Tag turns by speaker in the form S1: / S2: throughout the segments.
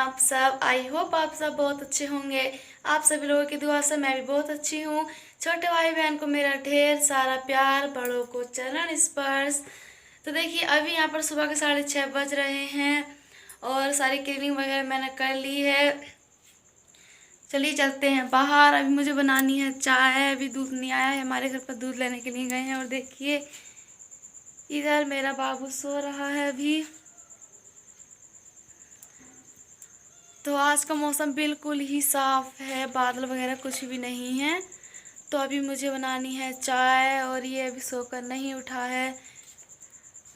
S1: आप सब। I hope आप सब बहुत अच्छे होंगे। आप सभी लोगों की दुआ से मैं भी बहुत अच्छी हूँ। छोटे भाई बहन को मेरा ढेर सारा प्यार, बड़ों को चरण स्पर्श। तो देखिए अभी यहाँ पर सुबह के 6:30 बज रहे हैं और सारी क्लीनिंग वगैरह मैंने कर ली है। चलिए चलते हैं बाहर। अभी मुझे बनानी है चाय। अभी दूध नहीं आया है, हमारे घर पर दूध लेने के लिए गए हैं। और देखिए इधर मेरा बाबू सो रहा है अभी। तो आज का मौसम बिल्कुल ही साफ है, बादल वगैरह कुछ भी नहीं है। तो अभी मुझे बनानी है चाय और ये अभी सोकर नहीं उठा है,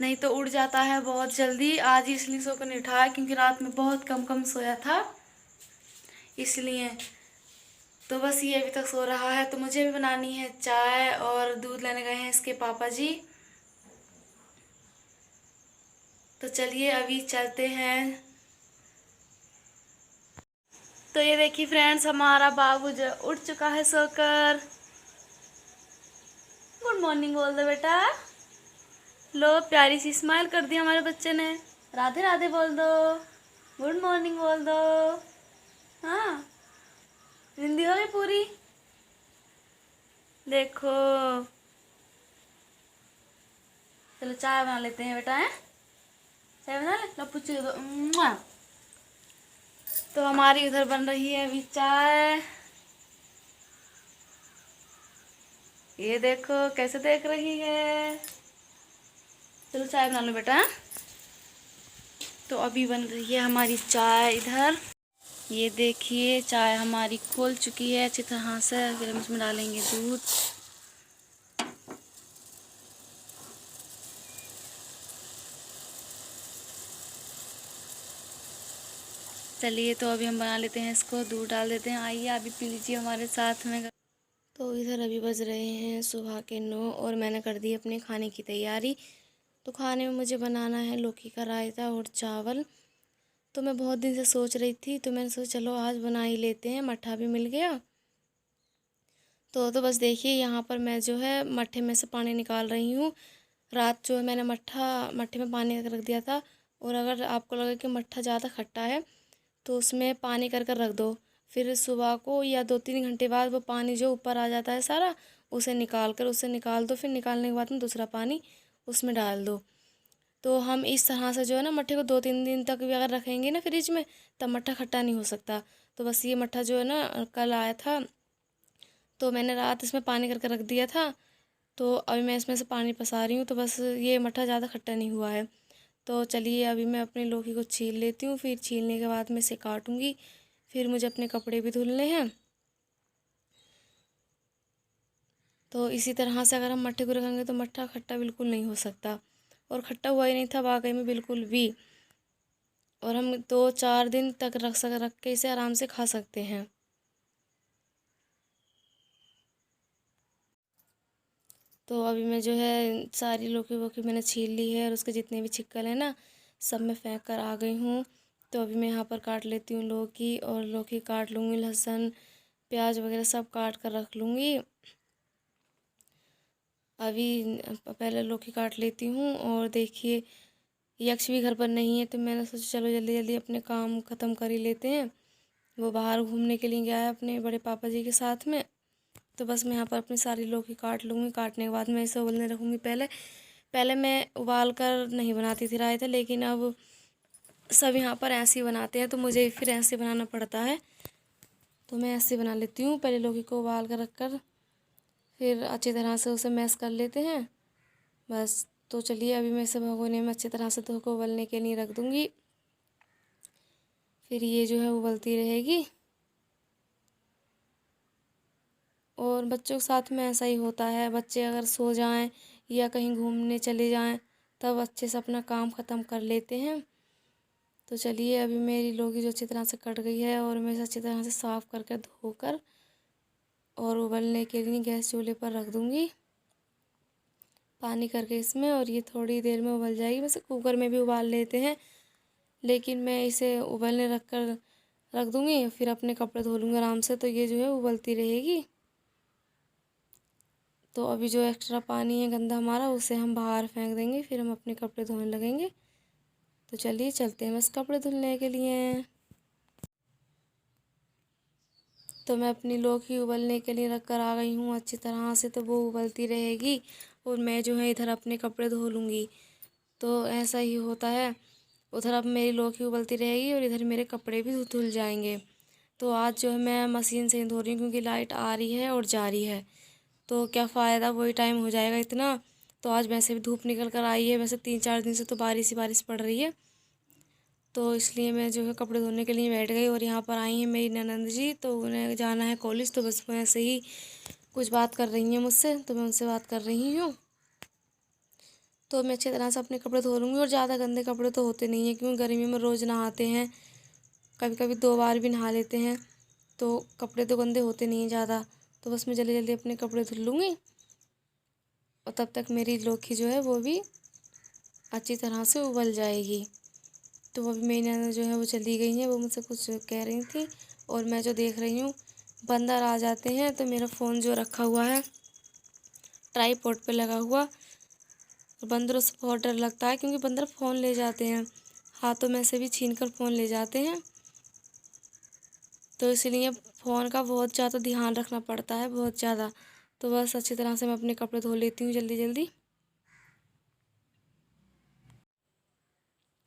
S1: नहीं तो उठ जाता है बहुत जल्दी। आज ही इसलिए सोकर नहीं उठा है क्योंकि रात में बहुत कम कम सोया था, इसलिए। तो बस ये अभी तक सो रहा है। तो मुझे भी बनानी है चाय और दूध लेने गए हैं इसके पापा जी। तो चलिए अभी चलते हैं। तो ये देखिए फ्रेंड्स, हमारा बाबू जो उठ चुका है सोकर। गुड मॉर्निंग बोल दो बेटा। लो प्यारी सी स्माइल कर दी हमारे बच्चे ने। राधे राधे बोल दो, गुड मॉर्निंग बोल दो। हाँ, हिंदी हो गई पूरी। देखो, चलो चाय बना लेते हैं बेटा। है चाय बना ले, लो पूछ दो। तो हमारी उधर बन रही है अभी चाय। ये देखो कैसे देख रही है। चलो चाय बना लो बेटा। तो अभी बन रही है हमारी चाय इधर। ये देखिए चाय हमारी खोल चुकी है अच्छी तरह से। फिर हम इसमें डालेंगे दूध। चलिए तो अभी हम बना लेते हैं इसको, दूध डाल देते हैं। आइए अभी पी लीजिए हमारे साथ में। तो इधर अभी बज रहे हैं सुबह के 9 और मैंने कर दी अपने खाने की तैयारी। तो खाने में मुझे बनाना है लौकी का रायता और चावल। तो मैं बहुत दिन से सोच रही थी, तो मैंने सोचा चलो आज बना ही लेते हैं, मट्ठा भी मिल गया। तो बस देखिए यहाँ पर मैं जो है मट्ठे में से पानी निकाल रही हूँ। रात जो है मैंने मट्ठे में पानी रख दिया था। और अगर आपको लगे कि मट्ठा ज़्यादा खट्टा है तो उसमें पानी कर रख दो। फिर सुबह को या 2-3 घंटे बाद वो पानी जो ऊपर आ जाता है सारा, उसे निकाल दो। फिर निकालने के बाद में दूसरा पानी उसमें डाल दो। तो हम इस तरह से जो है ना मट्ठे को 2-3 दिन तक भी अगर रखेंगे ना फ्रिज में, तब मट्ठा खट्टा नहीं हो सकता। तो बस ये मट्ठा जो है ना कल आया था, तो मैंने रात इसमें पानी करके रख दिया था। तो अभी मैं इसमें से पानी पसा रही हूँ। तो बस ये मट्ठा ज़्यादा खट्टा नहीं हुआ है। तो चलिए अभी मैं अपनी लौकी को छील लेती हूँ। फिर छीलने के बाद मैं इसे काटूँगी। फिर मुझे अपने कपड़े भी धुलने हैं। तो इसी तरह से अगर हम मट्ठे को रखेंगे तो मट्ठा खट्टा बिल्कुल नहीं हो सकता। और खट्टा हुआ ही नहीं था वाकई में बिल्कुल भी। और हम 2-4 दिन तक रख के इसे आराम से खा सकते हैं। तो अभी मैं जो है सारी लौकी वोकी मैंने छील ली है और उसके जितने भी छिक्कल हैं ना, सब मैं फेंक कर आ गई हूँ। तो अभी मैं यहाँ पर काट लेती हूँ लौकी, और लौकी काट लूँगी, लहसुन प्याज वगैरह सब काट कर रख लूँगी। अभी पहले लौकी काट लेती हूँ। और देखिए यक्ष भी घर पर नहीं है, तो मैंने सोचा चलो जल्दी जल्दी अपने काम ख़त्म कर ही लेते हैं। वो बाहर घूमने के लिए गया है अपने बड़े पापा जी के साथ में। तो बस मैं यहाँ पर अपनी सारी लौकी काट लूँगी। काटने के बाद मैं इसे उबलने रखूँगी। पहले पहले मैं उबाल कर नहीं बनाती थी रायता, लेकिन अब सब यहाँ पर ऐसे ही बनाते हैं, तो मुझे फिर ऐसे बनाना पड़ता है। तो मैं ऐसे बना लेती हूँ। पहले लौकी को उबाल कर रख कर फिर अच्छी तरह से उसे मैश कर लेते हैं बस। तो चलिए अभी मैं इसे भगोने में अच्छी तरह से धो को उबलने के लिए रख दूँगी। फिर ये जो है उबलती रहेगी। और बच्चों के साथ में ऐसा ही होता है, बच्चे अगर सो जाएं या कहीं घूमने चले जाएं तब अच्छे से अपना काम ख़त्म कर लेते हैं। तो चलिए अभी मेरी लौकी जो अच्छी तरह से कट गई है और मैं इसे अच्छी तरह से साफ़ करके धोकर और उबलने के लिए गैस चूल्हे पर रख दूँगी पानी करके इसमें। और ये थोड़ी देर में उबल जाएगी। वैसे कुकर में भी उबाल लेते हैं, लेकिन मैं इसे उबलने रख दूँगी। फिर अपने कपड़े धो लूँगी आराम से, तो ये जो है उबलती रहेगी। तो अभी जो एक्स्ट्रा पानी है गंदा हमारा, उसे हम बाहर फेंक देंगे। फिर हम अपने कपड़े धोने लगेंगे। तो चलिए चलते हैं बस कपड़े धुलने के लिए। तो मैं अपनी लौकी उबलने के लिए रख कर आ गई हूँ अच्छी तरह से। तो वो उबलती रहेगी और मैं जो है इधर अपने कपड़े धो लूँगी। तो ऐसा ही होता है, उधर अब मेरी लौकी उबलती रहेगी और इधर मेरे कपड़े भी धुल जाएंगे। तो आज जो है मैं मशीन से ही धो रही हूँ क्योंकि लाइट आ रही है और जा रही है, तो क्या फ़ायदा, वही टाइम हो जाएगा इतना। तो आज वैसे भी धूप निकल कर आई है, वैसे 3-4 दिन से तो बारिश ही बारिश पड़ रही है। तो इसलिए मैं जो है कपड़े धोने के लिए बैठ गई। और यहाँ पर आई हैं मेरी ननंद जी, तो उन्हें जाना है कॉलेज, तो बस वो ऐसे ही कुछ बात कर रही हैं मुझसे, तो मैं उनसे बात कर रही हूँ। तो मैं अच्छी तरह से अपने कपड़े धो लूँगी। और ज़्यादा गंदे कपड़े तो होते नहीं हैं क्योंकि गर्मी में रोज़ नहाते हैं, कभी कभी 2 बार भी नहा लेते हैं, तो कपड़े तो गंदे होते नहीं हैं ज़्यादा। तो बस मैं जल्दी जल्दी अपने कपड़े धुल लूँगी और तब तक मेरी लौकी जो है वो भी अच्छी तरह से उबल जाएगी। तो वो भी मेरी ननद जो है वो चली गई हैं, वो मुझसे कुछ कह रही थी। और मैं जो देख रही हूँ बंदर आ जाते हैं, तो मेरा फ़ोन जो रखा हुआ है ट्राईपॉड पे लगा हुआ, और बंदरों से बहुत डर लगता है क्योंकि बंदर फ़ोन ले जाते हैं, हाथों में से भी छीन कर फ़ोन ले जाते हैं। तो इसलिए फ़ोन का बहुत ज़्यादा ध्यान रखना पड़ता है, बहुत ज़्यादा। तो बस अच्छी तरह से मैं अपने कपड़े धो लेती हूँ जल्दी जल्दी।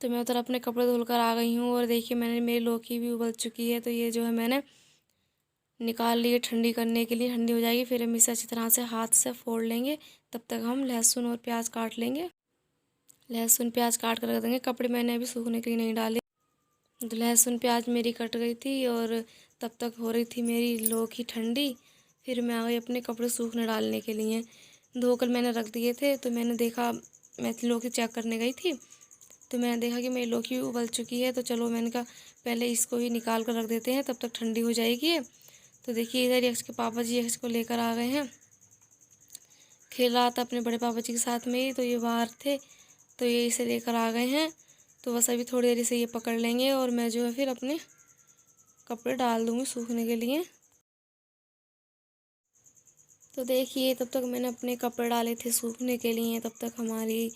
S1: तो मैं उधर अपने कपड़े धुल कर आ गई हूँ और देखिए मैंने मेरी लौकी भी उबल चुकी है। तो ये जो है मैंने निकाल ली है ठंडी करने के लिए, ठंडी हो जाएगी फिर हम इसे अच्छी तरह से हाथ से फोड़ लेंगे। तब तक हम लहसुन और प्याज काट लेंगे। लहसुन प्याज काट कर रख देंगे। कपड़े मैंने अभी सूखने के लिए नहीं डाले। तो लहसुन प्याज मेरी कट गई थी और तब तक हो रही थी मेरी लौकी ठंडी। फिर मैं आ गई अपने कपड़े सूखने डालने के लिए। धोकर मैंने रख दिए थे, तो मैंने देखा, मैं लौकी चेक करने गई थी, तो मैंने देखा कि मेरी लौकी उबल चुकी है। तो चलो मैंने कहा पहले इसको ही निकाल कर रख देते हैं, तब तक ठंडी हो जाएगी। तो देखिए इधर यक्ष के पापा जी यक्ष को लेकर आ गए हैं। खेल रहा था अपने बड़े पापा जी के साथ में ही, तो ये बाहर थे, तो ये इसे लेकर आ गए हैं। तो बस अभी थोड़ी देर से ये पकड़ लेंगे और मैं जो है फिर अपने कपड़े डाल दूँगी सूखने के लिए। तो देखिए तब तक मैंने अपने कपड़े डाले थे सूखने के लिए, तब तक हमारी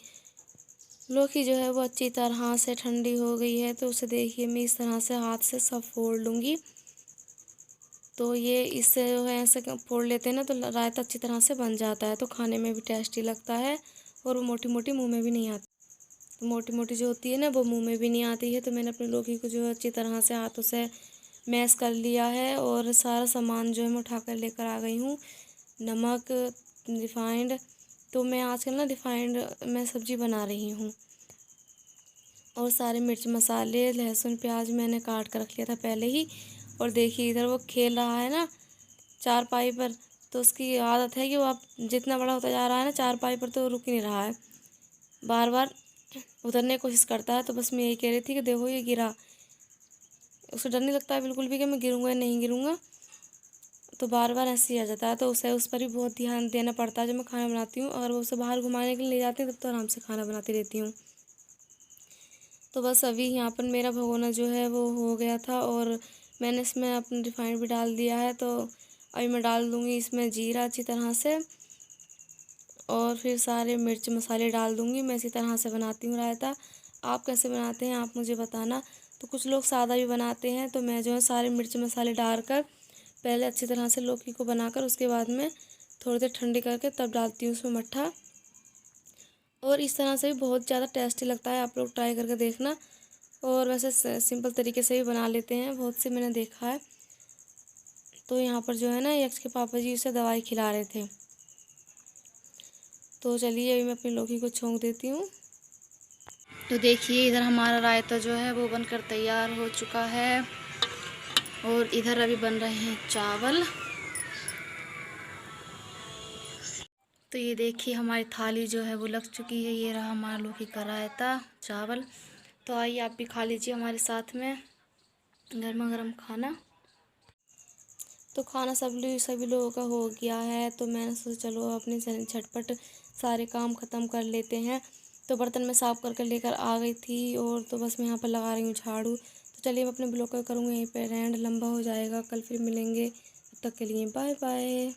S1: लौकी जो है वो अच्छी तरह से ठंडी हो गई है। तो उसे देखिए मैं इस तरह से हाथ से सब फोड़ लूँगी। तो ये इससे जो है ऐसे फोड़ लेते हैं ना, तो रायता अच्छी तरह से बन जाता है, तो खाने में भी टेस्टी लगता है और वो मोटी मोटी मुँह में भी नहीं आती। तो मोटी मोटी जो होती है ना वो मुँह में भी नहीं आती है। तो मैंने अपनी लौकी को जो है अच्छी तरह से हाथों से मैश कर लिया है और सारा सामान जो है मैं उठा कर लेकर आ गई हूँ। नमक, रिफाइंड, तो मैं आजकल ना रिफाइंड में सब्ज़ी बना रही हूँ। और सारे मिर्च मसाले, लहसुन प्याज मैंने काट कर रख लिया था पहले ही। और देखिए इधर वो खेल रहा है ना चारपाई पर, तो उसकी आदत है कि वो अब जितना बड़ा होता जा रहा है ना चारपाई पर, तो रुक ही नहीं रहा है, बार बार उतरने की कोशिश करता है। तो बस मैं यही कह रही थी कि देखो ये गिरा, उसे डर नहीं लगता है बिल्कुल भी कि मैं गिरूँगा या नहीं गिरूँगा, तो बार बार ऐसे ही आ जाता है। तो उसे उस पर भी बहुत ध्यान देना पड़ता है जब मैं खाना बनाती हूँ। अगर वो उसे बाहर घुमाने के लिए ले जाती हूँ तब तो आराम से खाना बनाती रहती हूँ। तो बस अभी यहाँ पर मेरा भगोना जो है वो हो गया था और मैंने इसमें अपना रिफाइंड भी डाल दिया है। तो अभी मैं डाल दूँगी इसमें जीरा अच्छी तरह से और फिर सारे मिर्च मसाले डाल दूँगी। मैं इसी तरह से बनाती हूँ रायता। आप कैसे बनाते हैं आप मुझे बताना। तो कुछ लोग सादा भी बनाते हैं, तो मैं जो है सारे मिर्च मसाले डालकर पहले अच्छी तरह से लौकी को बनाकर उसके बाद में थोड़ी देर ठंडी करके तब डालती हूँ उसमें मट्ठा। और इस तरह से भी बहुत ज़्यादा टेस्टी लगता है, आप लोग ट्राई करके देखना। और वैसे सिंपल तरीके से भी बना लेते हैं, बहुत से मैंने देखा है। तो यहाँ पर जो है ना यक्ष के पापा जी उसे दवाई खिला रहे थे। तो चलिए अभी मैं अपनी लौकी को छोंक देती हूँ। तो देखिए इधर हमारा रायता जो है वो बनकर तैयार हो चुका है और इधर अभी बन रहे हैं चावल। तो ये देखिए हमारी थाली जो है वो लग चुकी है। ये रहा हमारा लौकी का रायता चावल। तो आइए आप भी खा लीजिए हमारे साथ में गर्मा गर्म खाना। तो खाना सभी लोगों का हो गया है, तो मैंने सोचा चलो अपनी झटपट सारे काम ख़त्म कर लेते हैं। तो बर्तन में साफ़ करके लेकर आ गई थी और तो बस मैं यहाँ पर लगा रही हूँ झाड़ू। तो चलिए मैं अपने ब्लॉग को करूँगी यहीं पर एंड, लंबा हो जाएगा। कल फिर मिलेंगे, तब तक के लिए बाय बाय।